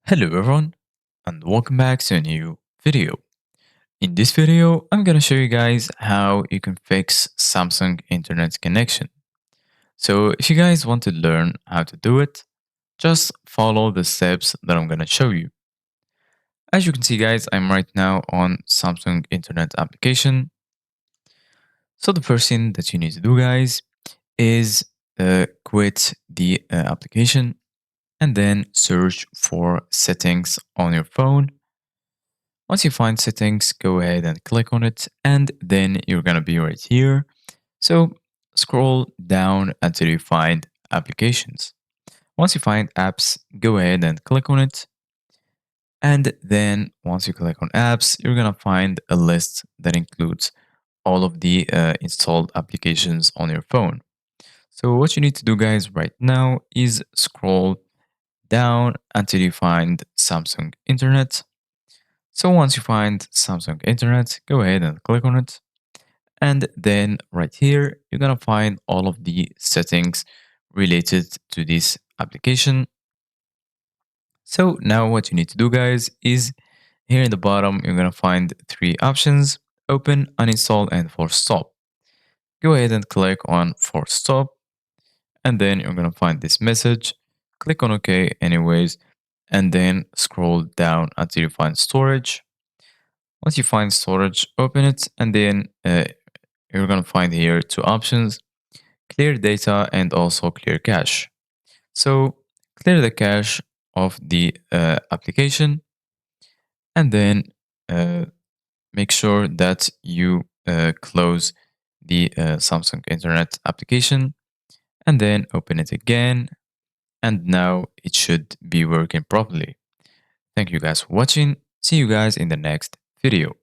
Hello everyone and welcome back to a new video. In this video, I'm gonna show you guys how you can fix Samsung internet connection. So if you guys want to learn how to do it, just follow the steps that I'm gonna show you. As you can see guys, I'm right now on Samsung internet application. So the first thing that you need to do guys is quit the application and then search for settings on your phone. Once you find settings, go ahead and click on it, and then you're gonna be right here. So scroll down until you find applications. Once you find apps, go ahead and click on it. And then once you click on apps, you're gonna find a list that includes all of the installed applications on your phone. So what you need to do guys right now is scroll down until you find Samsung Internet. So once you find Samsung Internet, go ahead and click on it. And then right here, you're going to find all of the settings related to this application. So now what you need to do, guys, is here in the bottom, you're going to find three options: open, uninstall, and force stop. Go ahead and click on force stop. And then you're going to find this message. Click on OK anyways. And then scroll down until you find storage. Once you find storage, open it, and then you're going to find here two options: clear data and also clear cache. So clear the cache of the application, and then uh, make sure that you close the Samsung Internet application, and then open it again. And now it should be working properly. Thank you guys for watching. See you guys in the next video.